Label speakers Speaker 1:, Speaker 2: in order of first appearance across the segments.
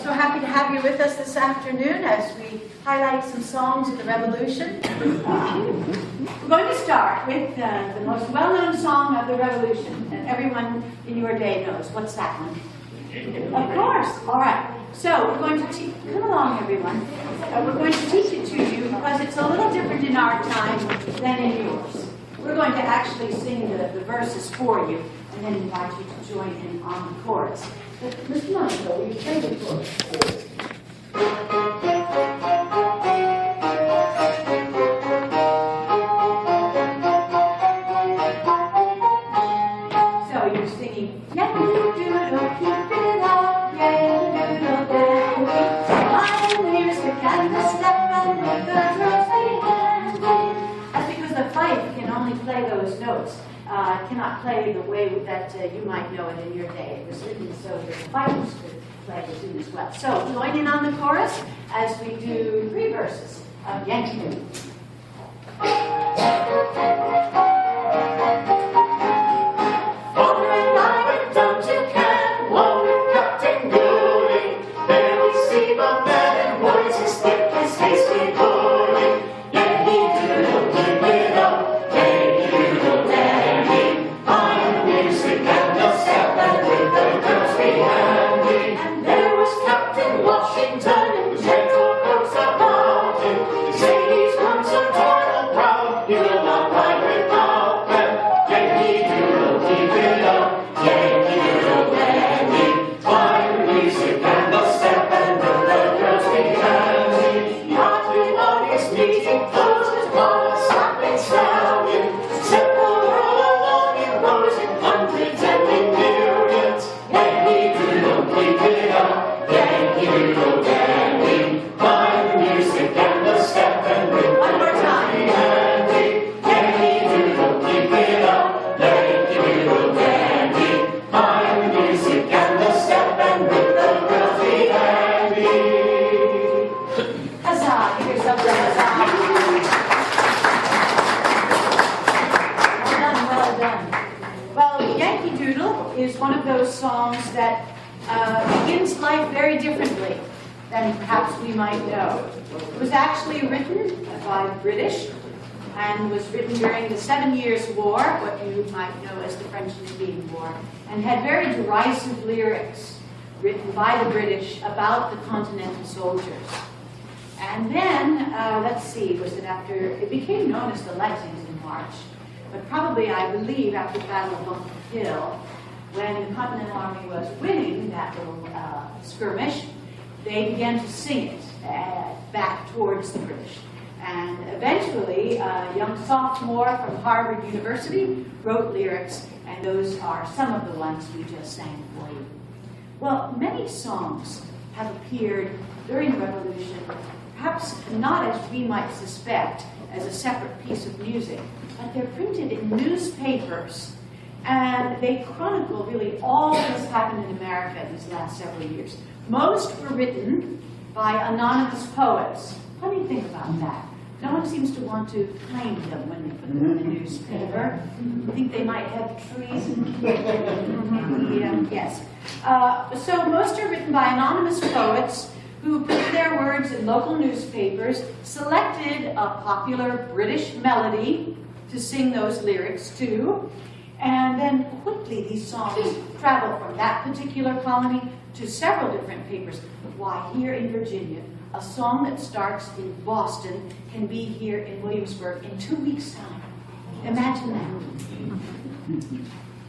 Speaker 1: So happy to have you with us this afternoon as we highlight some songs of the Revolution. We're going to start with the most well-known song of the Revolution that everyone in your day knows. What's that one? Of course. All right. So we're going to come along, everyone. We're going to teach it to you because it's a little different in our time than in yours. We're going to actually sing the verses for you and then invite you to join in on the chorus. But Mr. Monaco, will you play the chorus? So you're singing, Yankee Doodle, keep it up, Yankee Doodle, dandy. Fine music and the step and with the girls behind. That's because the fife can only play those notes. Cannot play the way that you might know it in your day. It was written so that the fifers could play the tune as well. So join in on the chorus as we do 3 verses of Yankee Doodle. And was written during the 7 Years' War, what you might know as the French and Indian War, and had very derisive lyrics written by the British about the Continental soldiers. And then, let's see, was it after, it became known as the Lexington March, but probably, I believe, after the Battle of Bunker Hill, when the Continental Army was winning that little skirmish, they began to sing it back towards the British. And eventually, a young sophomore from Harvard University wrote lyrics, and those are some of the ones we just sang for you. Well, many songs have appeared during the Revolution, perhaps not as we might suspect, as a separate piece of music, but they're printed in newspapers, and they chronicle really all that's happened in America these last several years. Most were written by anonymous poets. Funny thing about that. No one seems to want to claim them when they put them in the newspaper. I think they might have treason. Yes. So most are written by anonymous poets who put their words in local newspapers, selected a popular British melody to sing those lyrics to, and then quickly these songs travel from that particular colony to several different papers. Why, here in Virginia, a song that starts in Boston can be here in Williamsburg in 2 weeks' time. Imagine that.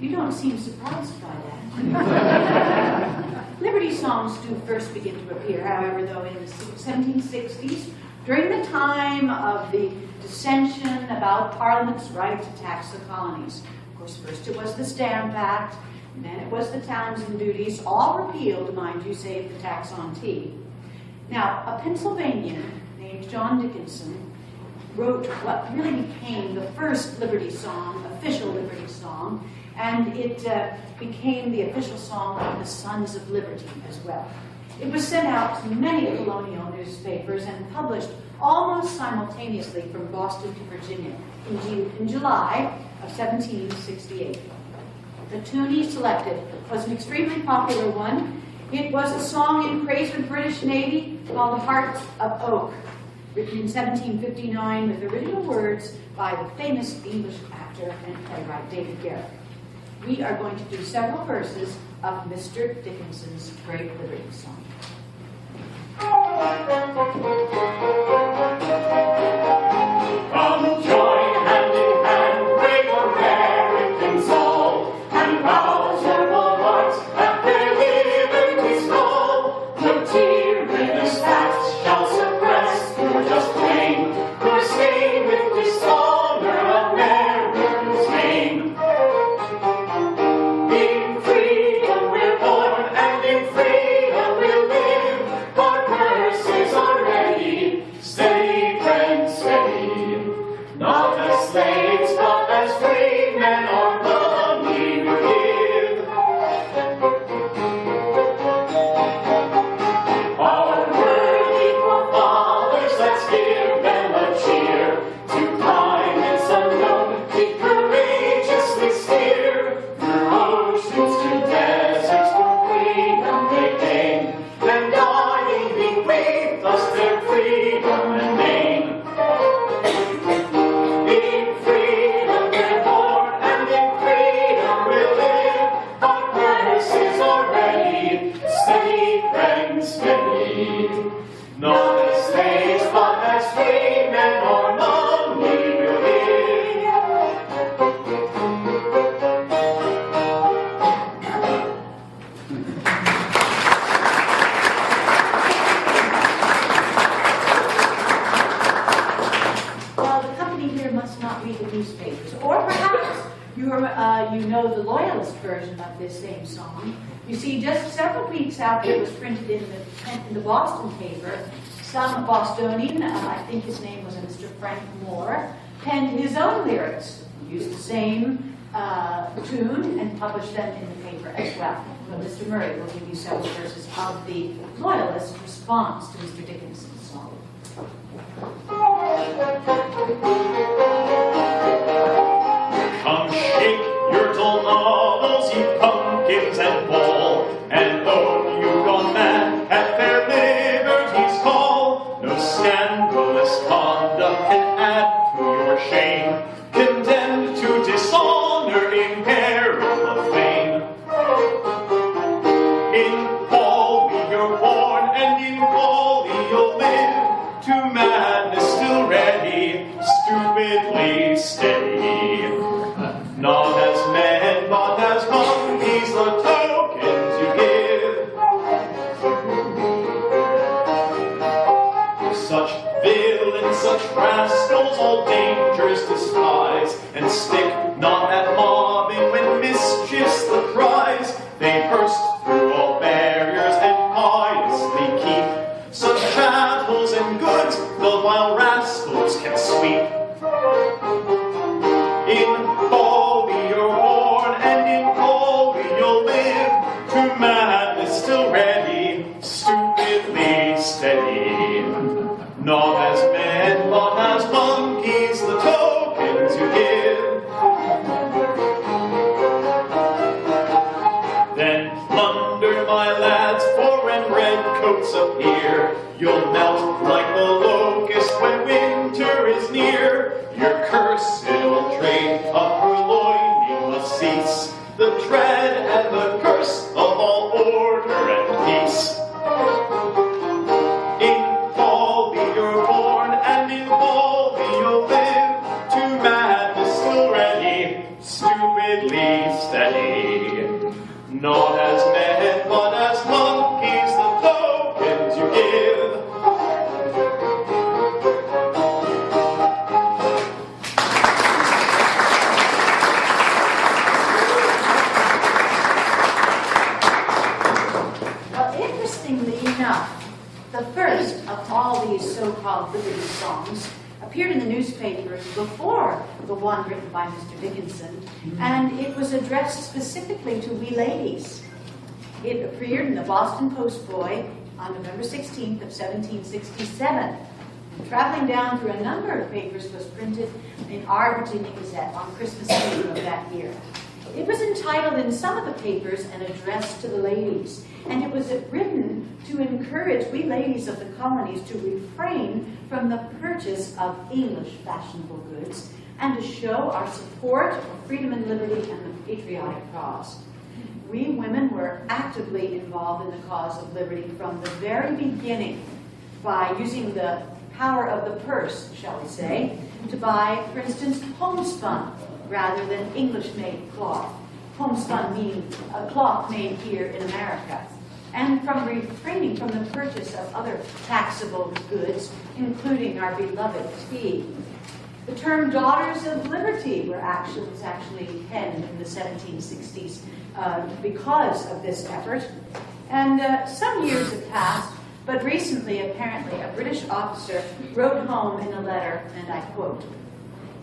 Speaker 1: You don't seem surprised by that. Liberty songs do first begin to appear, however, though, in the 1760s, during the time of the dissension about Parliament's right to tax the colonies. Of course, first it was the Stamp Act, and then it was the Townshend duties, all repealed, mind you, save the tax on tea. Now, a Pennsylvanian named John Dickinson wrote what really became the first Liberty song, official Liberty song, and it became the official song of the Sons of Liberty as well. It was sent out to many colonial newspapers and published almost simultaneously from Boston to Virginia in July of 1768. The tune he selected was an extremely popular one. It was a song in praise of the British Navy called The Heart of Oak, written in 1759 with original words by the famous English actor and playwright David Garrick. We are going to do several verses of Mr. Dickinson's great Liberty song.
Speaker 2: Come join hand in hand, brave Americans all, and rouse your bulwarks at their liberty's call. No tyrannous facts shall suppress your just claim, nor stain with dishonor America's name. In freedom we're born, and in freedom we'll live. Our purses are ready, steady, friend, steady. Not as slaves, but as free men, our money we give. Our worthy forefathers, let's give them a cheer. To climates unknown, we courageously steer. Through oceans to deserts, for freedom they came. And dying bequeathed us their freedom and name. In freedom we're born, and in freedom we'll live. Our purses are ready, steady, friend, steady. Not as slaves, but as free men, our money will give.
Speaker 1: Well, the company here must not read the newspapers, or perhaps you know the Loyalist version of this same song. You see, just several weeks after it was printed in the Boston paper, some Bostonian, I think his name was Mr. Frank Moore, penned his own lyrics, used the same tune, and published them in the paper as well. So Mr. Murray will give you several verses of the Loyalist response to Mr. Dickinson's song.
Speaker 2: Come shake your dull noddles, you pumpkins and ball, and oh, you've gone mad at their liberty's call. No scandalous conduct can add to your shame, condemned to dishonor in peril of fame. In folly you're born, and in folly you'll live, to madness still ready, stupidly steady. Not as men, but as monkeys, the tokens you give. Such villains, such rascals, all dangers despise, and stick not at mobbing when mischief's the prize. They burst through all barriers and piously keep such chattels and goods the vile rascals can sweep. In folly you're born, and in folly you'll live, to madness still ready, stupidly steady. Not as men, but as monkeys, the tokens you give. Then plunder, my lads, for when red coats appear, you'll melt like the locust when winter is near. Your cursed trade of purloining must cease, the dread and the curse of all order and peace. In folly you're born, and in folly you'll live, to madness still ready, stupidly steady.
Speaker 1: interestingly enough, the first of all these so-called Liberty songs appeared in the newspapers before the one written by Mr. Dickinson, and it was addressed specifically to we ladies. It appeared in the Boston Post-Boy on November 16th of 1767. And traveling down through a number of papers, was printed in our Virginia Gazette on Christmas Eve of that year. It was entitled in some of the papers and addressed to the ladies, and it was written to encourage we ladies of the colonies to refrain from the purchase of English fashionable goods and to show our support for freedom and liberty and the patriotic cause. We women were actively involved in the cause of liberty from the very beginning by using the power of the purse, shall we say, to buy, for instance, homespun rather than English-made cloth. Homespun meaning a cloth made here in America. And from refraining from the purchase of other taxable goods, including our beloved tea. The term Daughters of Liberty was actually penned in the 1760s because of this effort. And some years have passed, but recently, apparently, a British officer wrote home in a letter, and I quote,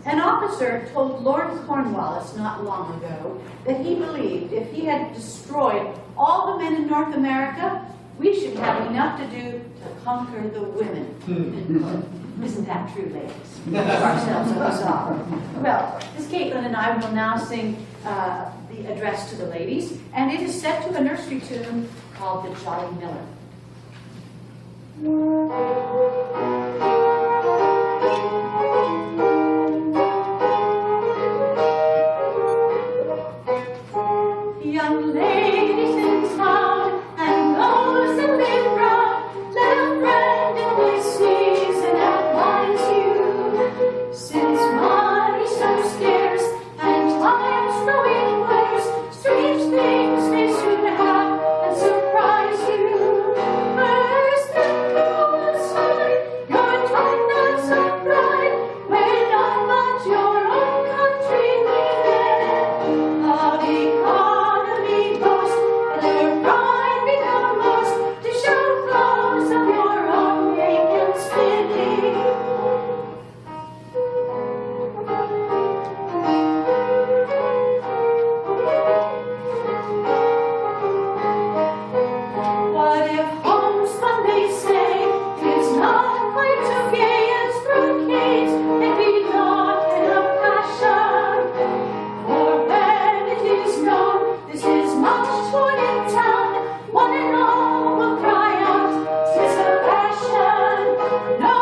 Speaker 1: "An officer told Lord Cornwallis not long ago that he believed if he had destroyed all the men in North America, we should have enough to do to conquer the women." End quote. Isn't that true, ladies? Give ourselves a huzzah. Well, Miss Caitlin and I will now sing the address to the ladies, and it is set to a nursery tune called The Jolly Miller. Young ladies in town and those that live round, let a friend in this season advise you. Since money's so scarce and time's growing worse, strange things may soon happen and surprise you. First, think of the side, your time not so bright, where not much your own country liveth. Of economy boast, and your pride become most, to show clothes of your own make and spinning. What if homespun, they say, is not quite so gay as brocades, and be not in a passion? For when it is known this is much worn in town, one and all will cry out, "'Tis a passion." No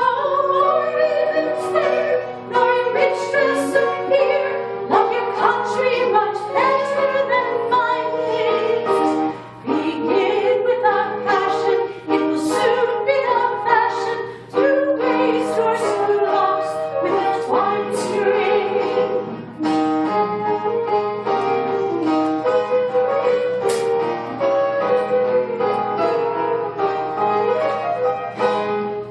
Speaker 1: more ribbons there, nor in rich dress appear. Love your country much better than fine things. Begin with a passion, it will soon be the fashion to waist or screw locks with a twine string.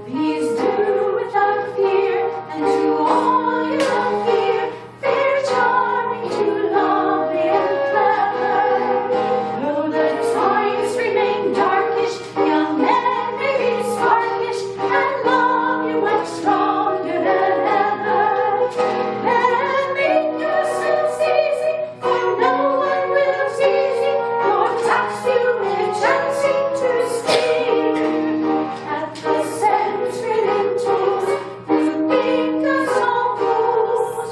Speaker 1: These do without fear, and to all you don't fear, they're charming, too lovely and clever. Though the times remain darkish, young men may be sparkish, and love you much stronger than ever. Then make yourselves easy, for no one will seize you, nor tax you with chancing to speak. At the sense-ridden tools, you think us all fools,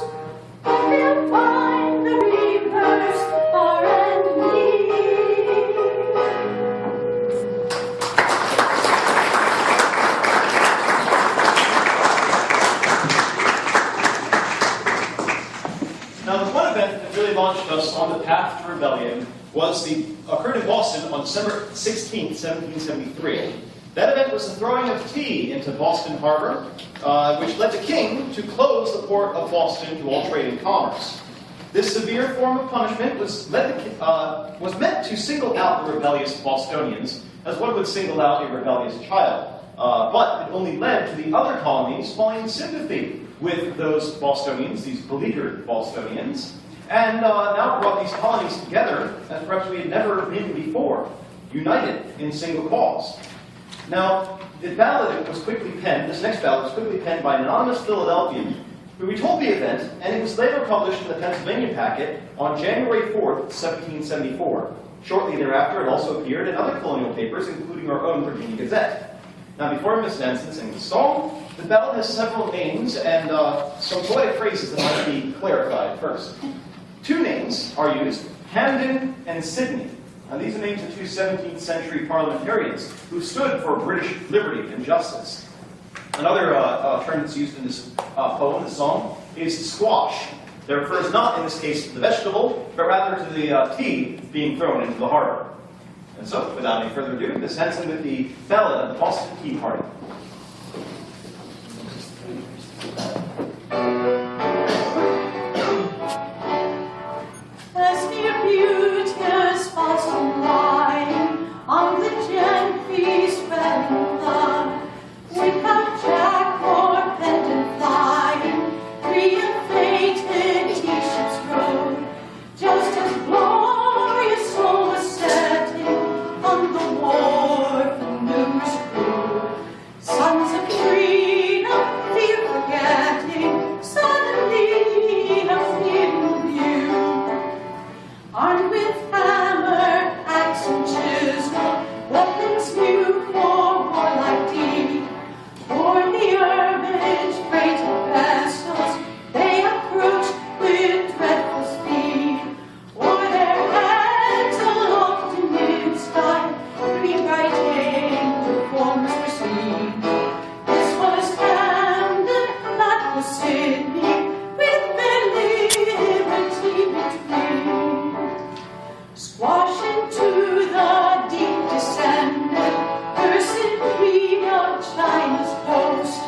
Speaker 1: but we'll find the reapers far and near.
Speaker 2: Now, the one event that really launched us on the path to rebellion occurred in Boston on December 16, 1773. That event was the throwing of tea into Boston Harbor, which led the king to close the port of Boston to all trade and commerce. This severe form of punishment was meant to single out the rebellious Bostonians, as one would single out a rebellious child. But it only led to the other colonies finding sympathy with those Bostonians, these beleaguered Bostonians, and now brought these colonies together as perhaps we had never been before.
Speaker 3: united in single cause. Now, the ballad was quickly penned, this next ballad was quickly penned by an anonymous Philadelphian who retold the event, and it was later published in the Pennsylvania Packet on January 4th, 1774. Shortly thereafter, it also appeared in other colonial papers, including our own Virginia Gazette. Now, before Miss Nansen sings the song, the ballad has several names and some poetic phrases that might be clarified first. Two names are used, Hamden and Sidney. Now, these are names of two 17th century parliamentarians who stood for British liberty and justice. Another term that's used in this poem, this song, is squash. That refers not, in this case, to the vegetable, but rather to the tea being thrown into the harbor. And so, without any further ado, Miss Henson with the ballad of the Boston Tea Party.
Speaker 1: As near beauteous bottom line, on the gently spreading flood, without jack or pendant flying, re-inflated tea-ships rode, just as glorious soul was setting on the wharf and news grew. Sons of freedom, fear forgetting, suddenly appeared in view. Armed with hammer, axe, and chisel, weapons new for warlike deed. Toward the herbage freighted vessels, they approached with dreadful speed. O'er their heads aloft in mid-sky, three bright angel forms were seen. This was Camden, that was Sydney, with their liberty between. Squash into the deep descended, cursed creed of China's coast.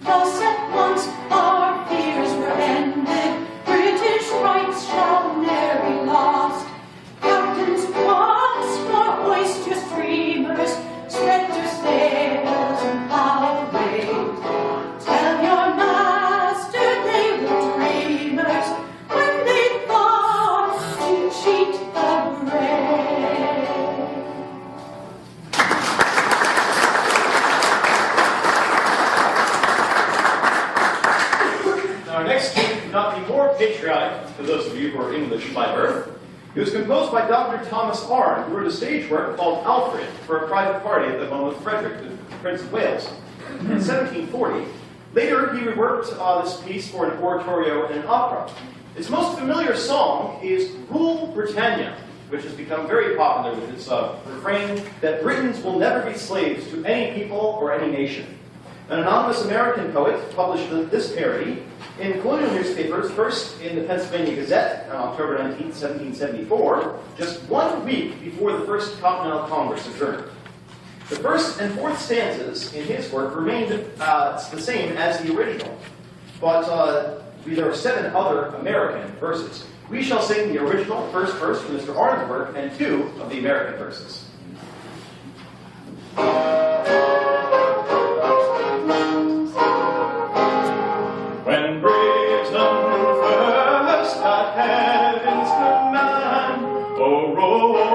Speaker 1: Thus at once our fears were ended, British rights shall ne'er be lost. Captains once for oyster streamers, spread their sails and plow away. Tell your master they were dreamers, when they thought to cheat the brave.
Speaker 3: Now, our next tune could not be more patriotic, for those of you who are English by birth. It was composed by Dr. Thomas Arne, who wrote a stage work called Alfred for a private party at the home of Frederick, the Prince of Wales. In 1740, later he reworked this piece for an oratorio and an opera. His most familiar song is Rule Britannia, which has become very popular with its refrain that Britons will never be slaves to any people or any nation. An anonymous American poet published this parody in colonial newspapers, first in the Pennsylvania Gazette on October 19, 1774, just 1 week before the First Continental Congress adjourned. The first and fourth stanzas in his work remained the same as the original, but there are 7 other American verses. We shall sing the original first verse from Mr. Arne's work and 2 of the American verses.
Speaker 2: When Britain first had heaven's command, arose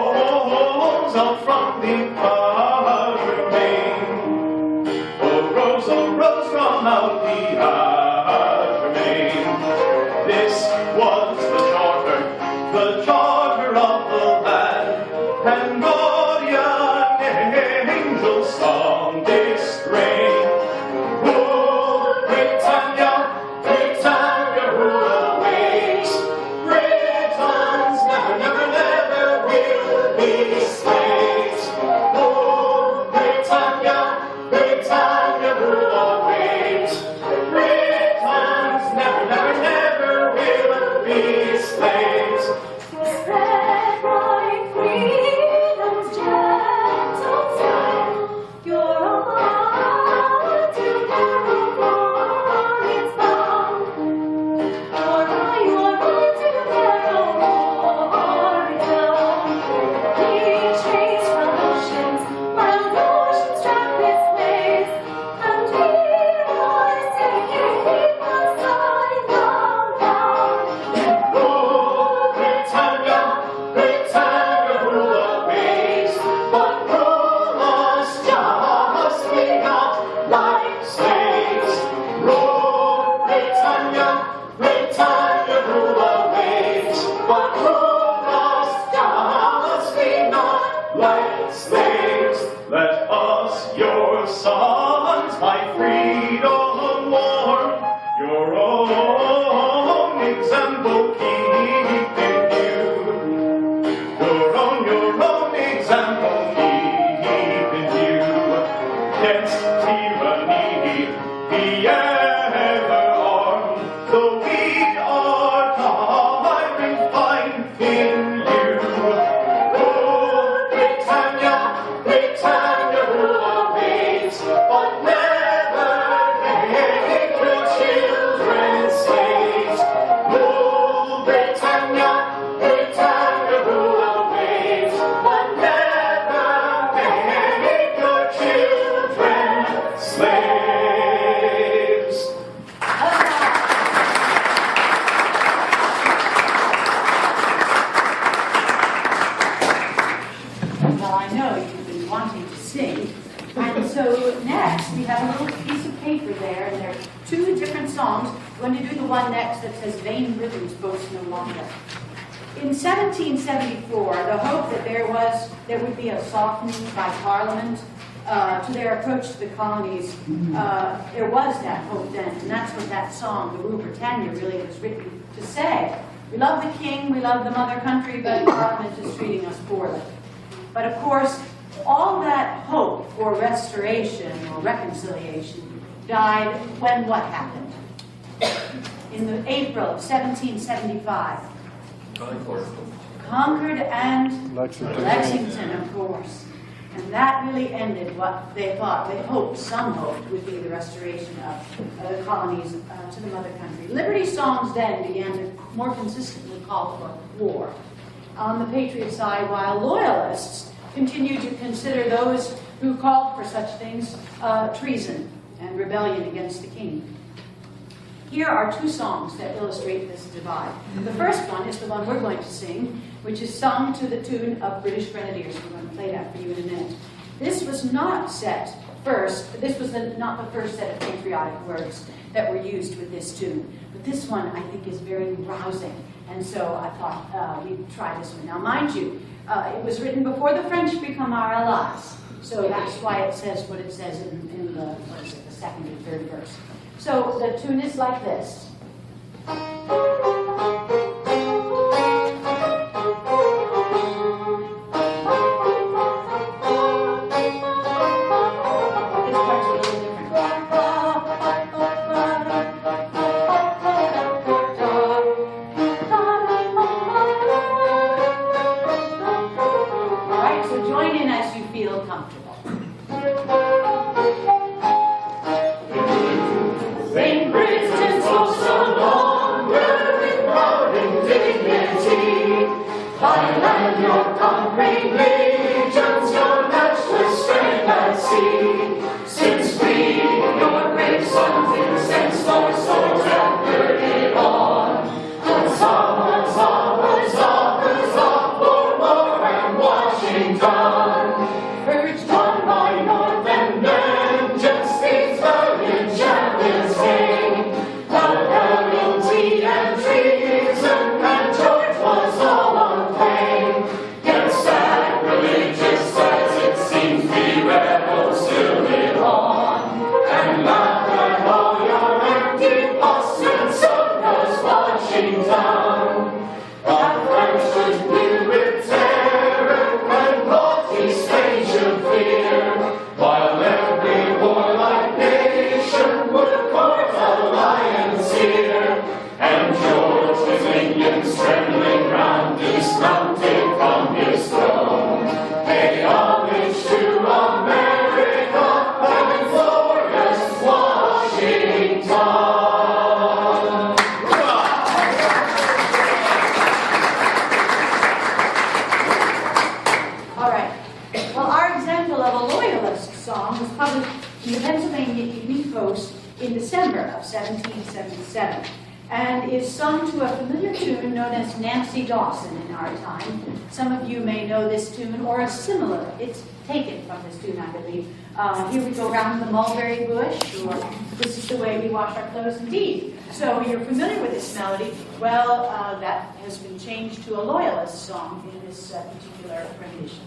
Speaker 2: up from the outer main. Arose from out the outer main. This was the charter of the land, and God your sons my freedom warm, your own example keep in view. Your own example keep in view. Against tyranny be ever armed, though we are tyrant find in you. Oh, Britannia, Britannia, rule our waves, but never make your children slaves. Oh, Britannia, Britannia, rule our waves, but never make your children slaves.
Speaker 1: Well, I know you've been wanting to sing. And so next, we have a little piece of paper there, and there are two different songs. I'm going to do the one next that says, "Vain rhythms boast no longer." In 1774, the hope that there would be a softening by Parliament to their approach to the colonies, there was that hope then, and that's what that song, the Rule Britannia, really was written to say. We love the king, we love the mother country, but Parliament is treating us poorly. But of course, all that hope for restoration or reconciliation died when what happened? In the April of 1775. Concord and Lexington, of course. And that really ended what they thought, they hoped, some hoped, would be the restoration of the colonies to the mother country. Liberty songs then began to more consistently call for war on the Patriot side, while Loyalists continued to consider those who called for such things treason and rebellion against the king. Here are two songs that illustrate this divide. The first one is the one we're going to sing, which is sung to the tune of British Grenadiers. We're going to play that for you in a minute. This was not set first, this was not the first set of patriotic words that were used with this tune. But this one, I think, is very rousing. And so I thought we'd try this one. Now, mind you, it was written before the French become our allies. So that's why it says what it says in the, what is it, the second and third verse. So the tune is like this. In December of 1777, and is sung to a familiar tune known as Nancy Dawson in our time. Some of you may know this tune or a similar. It's taken from this tune, I believe. Here we go round the mulberry bush, or this is the way we wash our clothes indeed. So you're familiar with this melody. Well, that has been changed to a Loyalist song in this particular rendition.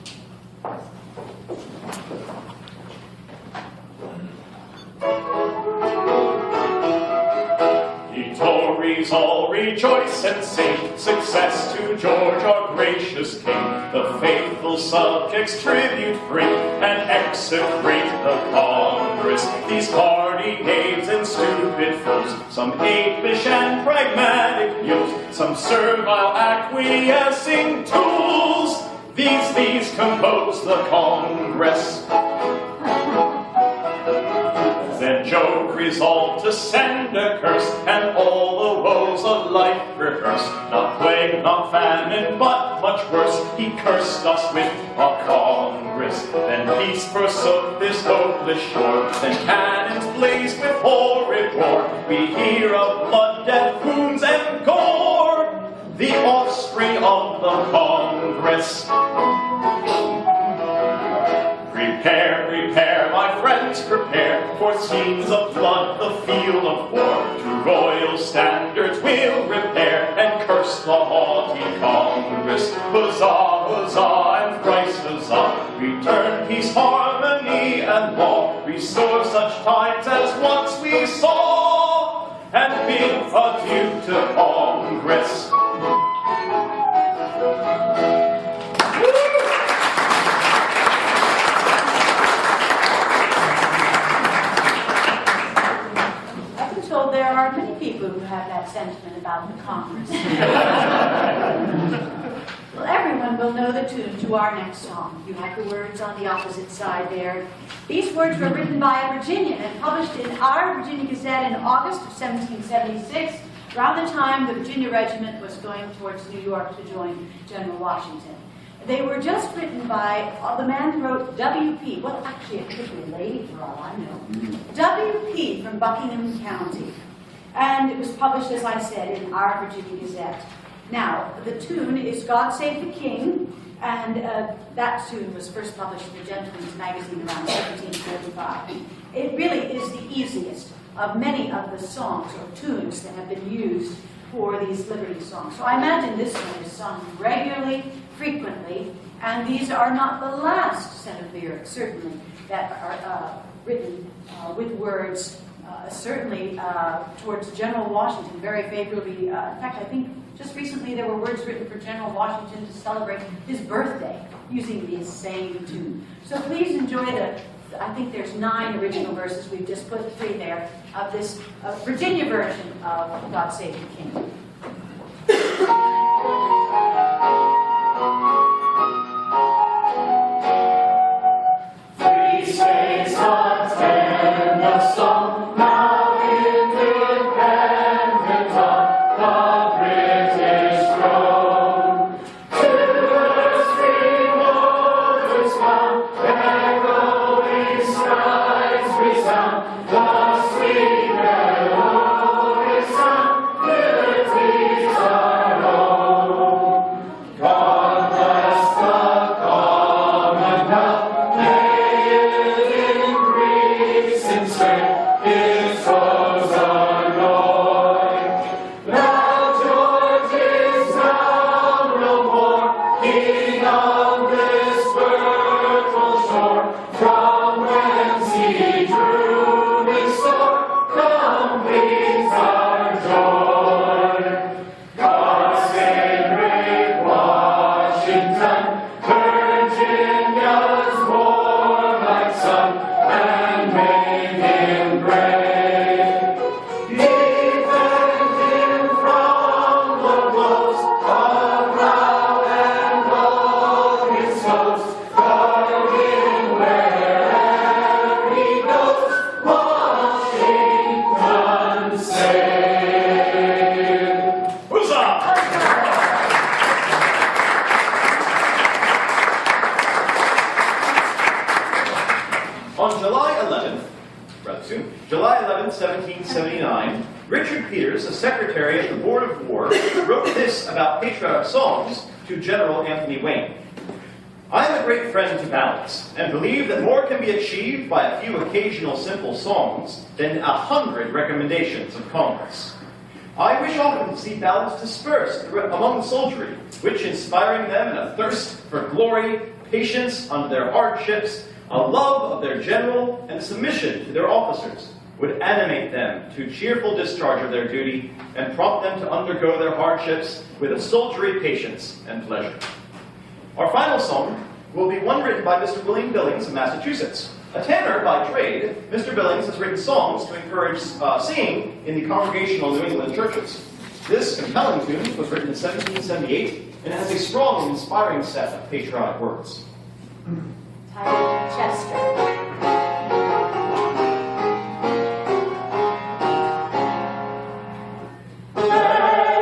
Speaker 2: rejoice and sing, success to George, our gracious king. The faithful subjects tribute bring, and execrate the Congress. These hardy knaves and stupid fools, some apish and pragmatic mules, some servile acquiescing tools. These compose the Congress. Then Joke resolved to send a curse, and all the woes of life rehearse. Not plague, not famine, but much worse, he cursed us with a Congress. Then peace forsook this hopeless shore, then cannons blazed with horrid roar. We hear of blood, death, wounds, and gore, the offspring of the Congress. Prepare, prepare, my friends, prepare for scenes of blood, the field of war. To royal standards we'll repair and curse the haughty Congress. Huzzah, huzzah, and thrice huzzah. Return peace, harmony, and law. Restore such times as once we saw, and bid adieu to Congress.
Speaker 1: There are many people who have that sentiment about the Congress. Well, everyone will know the tune to our next song. You have the words on the opposite side there. These words were written by a Virginian and published in our Virginia Gazette in August of 1776, around the time the Virginia Regiment was going towards New York to join General Washington. They were just written by the man who wrote W.P. Well, actually, it could be a lady for all I know. W.P. from Buckingham County. And it was published, as I said, in our Virginia Gazette. Now, the tune is God Save the King, and that tune was first published in the Gentleman's Magazine around 1745. It really is the easiest of many of the songs or tunes that have been used for these Liberty songs. So I imagine this one is sung regularly, frequently, and these are not the last set of lyrics, certainly, that are written with words, certainly towards General Washington, very favorably. In fact, I think just recently there were words written for General Washington to celebrate his birthday using this same tune. So please enjoy I think there's 9 original verses. We've just put 3 there of this Virginia version of God Save the King.
Speaker 2: Free states attend the song, now independent on the British throne. To the free waters found, echoing skies resound, the sweet melodic sound, liberty's our own. God bless the Commonwealth, may it increase in strength, its foes annoy. Now George is now no more, king of this fertile shore, from whence he drew his sword, completes our joy. God save great Washington, Virginia's warlike son, and made him brave. Defend him from the blows of Howe and all his foes, guard him wherever he goes, Washington save. Huzzah!
Speaker 3: On July 11th, rather soon, July 11th, 1779, Richard Peters, a secretary of the Board of War, wrote this about patriotic songs to General Anthony Wayne. I am a great friend to ballads, and believe that more can be achieved by a few occasional simple songs than 100 recommendations of Congress. I wish often to see ballads dispersed among the soldiery, which inspiring them in a thirst for glory, patience under their hardships, a love of their general, and submission to their officers, would animate them to cheerful discharge of their duty and prompt them to undergo their hardships with a soldierly patience and pleasure. Our final song will be one written by Mr. William Billings of Massachusetts. A tenor by trade, Mr. Billings has written songs to encourage singing in the congregational New England churches. This compelling tune was written in 1778 and has a strong and inspiring set of patriotic words.
Speaker 1: Titled Chester.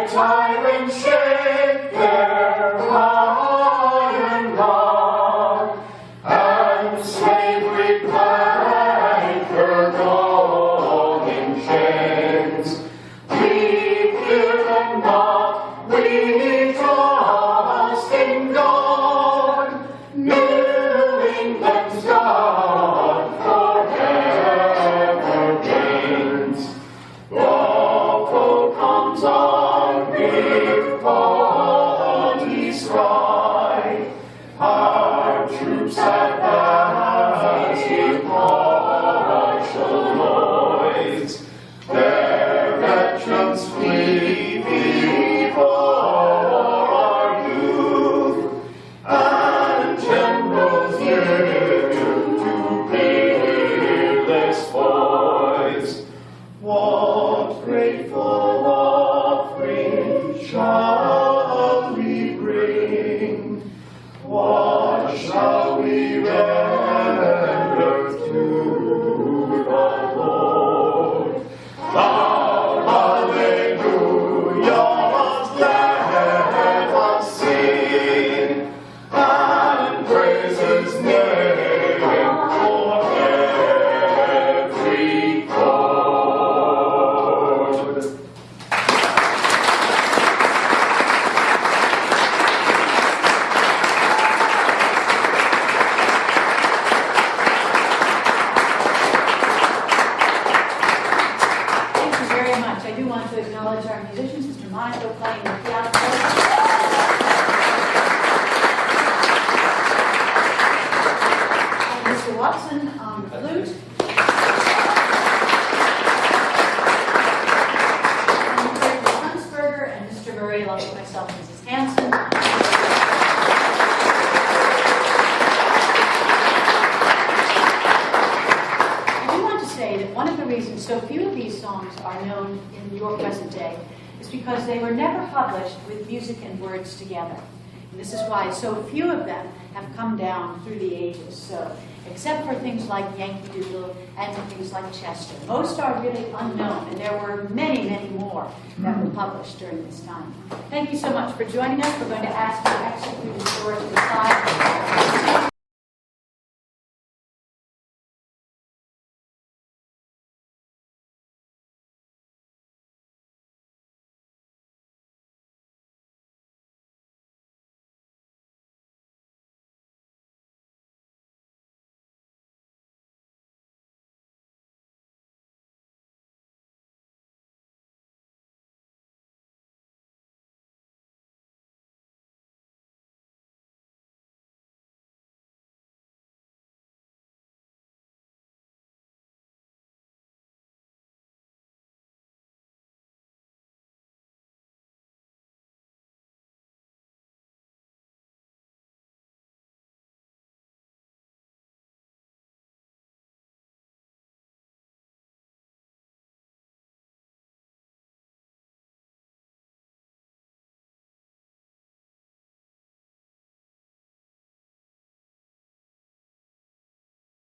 Speaker 2: Tyrants shake their iron rod, and slavery clank her gall in chains. We fear them not, we trust in God, New England's God forever reigns. The foe comes on with parodies cry. Our troops advance with martial noise. Their veterans flee before our youth, and generals yield to peerless boys. What grateful offering shall we bring? What shall we render to the Lord? Thou hallelujahs let us sing, and praise His name for every chord.
Speaker 1: Thank you very much. I do want to acknowledge our musicians, Mr. Monaco playing the piano. And Mr. Watson on the flute. And Mr. Huntsberger and Mr. Murray, along with myself, Mrs. Hanson. I do want to say that one of the reasons so few of these songs are known in your present day is because they were never published with music and words together. And this is why so few of them have come down through the ages. So, except for things like Yankee Doodle and things like Chester, most are really unknown, and there were many, many more that were published during this time. Thank you so much for joining us. We're going to ask you to exit through the door to the side.